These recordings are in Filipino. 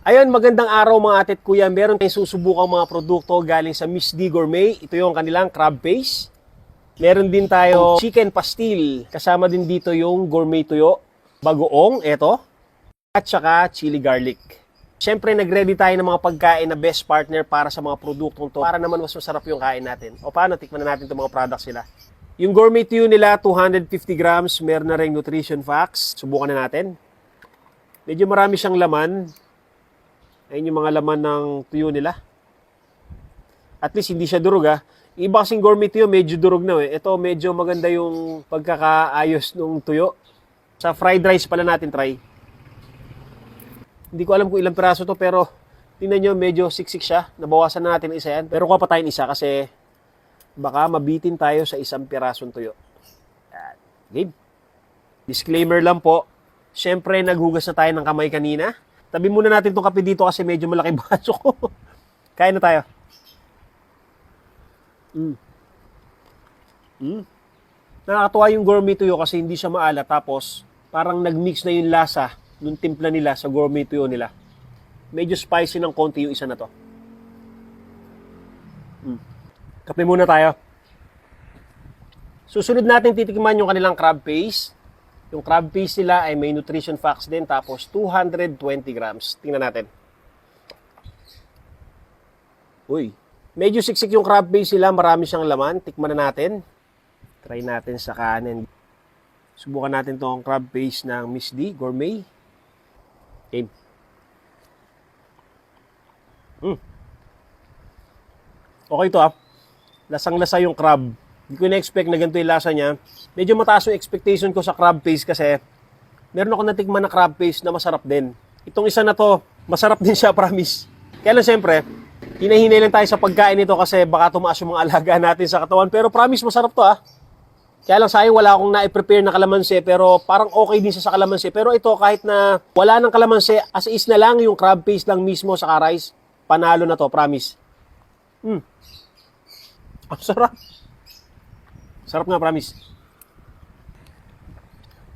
Ayun, magandang araw mga ate at kuya. Meron tayong susubukang mga produkto galing sa Miss D Gourmet. Ito yung kanilang crab paste. Meron din tayo chicken pastil. Kasama din dito yung gourmet tuyo, bagoong, eto, at saka chili garlic. Siyempre, nag-ready tayo ng mga pagkain na best partner para sa mga produktong to para naman mas masarap yung kain natin. O paano, tikman na natin itong mga products nila. Yung gourmet tuyo nila, 250 grams. Meron na rin nutrition facts. Subukan na natin. Medyo marami siyang laman. Ayun yung mga laman ng tuyo nila. At least hindi siya durog ha. Iba kasing gourmet tuyo, medyo durog na eh. Ito medyo maganda yung pagkakaayos ng tuyo. Sa fried rice pala natin try. Hindi ko alam kung ilang piraso to pero tingnan nyo medyo siksik siya. Nabawasan na natin isa yan. Pero kuha pa tayo isa kasi baka mabitin tayo sa isang pirasong tuyo. Game. Disclaimer lang po. Siyempre naghugas na tayo ng kamay kanina. Tabi muna natin itong kape dito kasi medyo malaki baso ko. Kain na tayo. Nakakatuwa yung gourmet tuyo kasi hindi siya maalat. Tapos parang nagmix na yung lasa nung timpla nila sa gourmet tuyo nila. Medyo spicy ng konti yung isa na to. Kape muna tayo. Susunod natin titikman yung kanilang crab paste. Yung crab paste nila ay may nutrition facts din, tapos 220 grams. Tingnan natin. Uy, medyo siksik yung crab paste nila, marami siyang laman. Tikman na natin. Try natin sa kanin. Subukan natin tong crab paste ng Miss D Gourmet. Okay. Okay to ah. Lasang-lasa yung crab. Hindi ko na-expect na ganito yung lasa niya. Medyo mataas yung expectation ko sa crab paste kasi meron ako natikman na crab paste na masarap din. Itong isa na to, masarap din siya, promise. Kaya lang siyempre, hinahinay lang tayo sa pagkain nito kasi baka tumaas yung mga alaga natin sa katawan. Pero promise, masarap to ah. Kaya lang sayang wala akong na-prepare na kalamansi pero parang okay din siya sa kalamansi. Pero ito kahit na wala ng kalamansi, as is na lang yung crab paste lang mismo sa rice, panalo na to, promise. Ang sarap. Sarap nga, promise.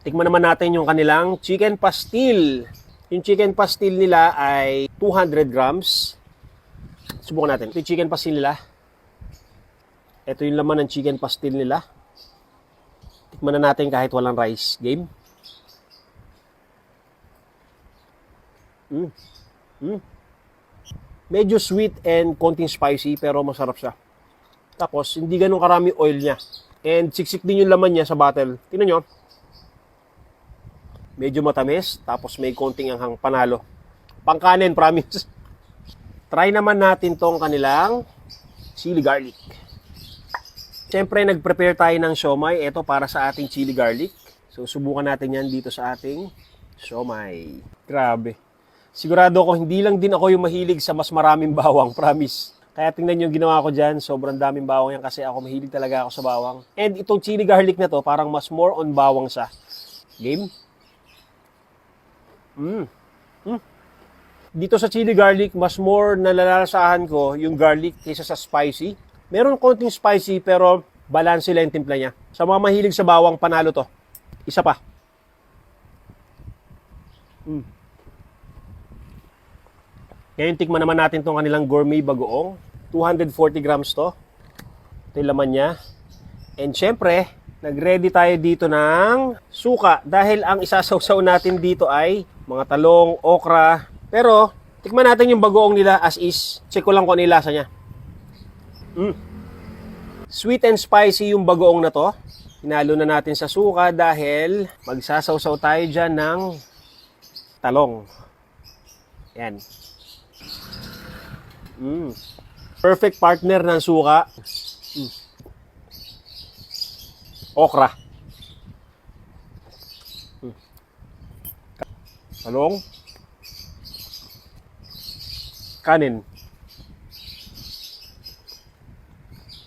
Tikman naman natin yung kanilang chicken pastil. Yung chicken pastil nila ay 200 grams. Subukan natin. Ito yung chicken pastil nila. Ito yung laman ng chicken pastil nila. Tikman na natin kahit walang rice. Game? Medyo sweet and konting spicy pero masarap siya. Tapos, hindi ganun karami oil niya. And siksik din yung laman niya sa bottle. Tingnan nyo. Medyo matamis. Tapos may konting anghang, panalo. Pangkanin, promise. Try naman natin tong kanilang chili garlic. Siyempre, nag-prepare tayo ng siomai. Ito para sa ating chili garlic. So, subukan natin yan dito sa ating siomai. Grabe. Sigurado ko, hindi lang din ako yung mahilig sa mas maraming bawang, promise. Kaya tingnan nyo yung ginawa ko dyan. Sobrang daming bawang yan kasi ako mahilig talaga ako sa bawang. And itong chili garlic na to, parang mas more on bawang siya. Game? Dito sa chili garlic, mas more nalalasahan ko yung garlic kaysa sa spicy. Meron konting spicy pero balance sila yung timpla niya. Sa mga mahilig sa bawang, panalo to. Isa pa. Ngayon, tikman naman natin itong kanilang gourmet bagoong. 240 grams to. Ito yung laman niya. And syempre, nag-ready tayo dito ng suka. Dahil ang isasawsaw natin dito ay mga talong, okra. Pero, tikman natin yung bagoong nila as is. Check ko lang kung ano yung lasa niya. Sweet and spicy yung bagoong na to. Hinalo na natin sa suka dahil magsasawsaw tayo dyan ng talong. Yan. Perfect partner ng suka. Okra. Talong. Kanin.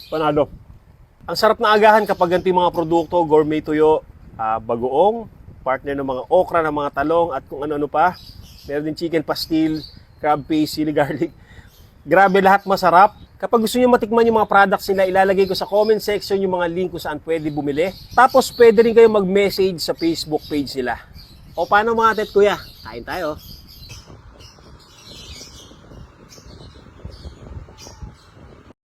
Panalo. Ang sarap na agahan kapag ganito yung mga produkto, gourmet tuyo, bagoong, partner ng mga okra, ng mga talong, at kung ano-ano pa. Meron din chicken pastil, crab paste, chili garlic. Grabe, lahat masarap. Kapag gusto niyo matikman yung mga products nila, ilalagay ko sa comment section yung mga link kung saan pwede bumili. Tapos pwede rin kayo mag-message sa Facebook page nila. O paano mga tet kuya? Kain tayo.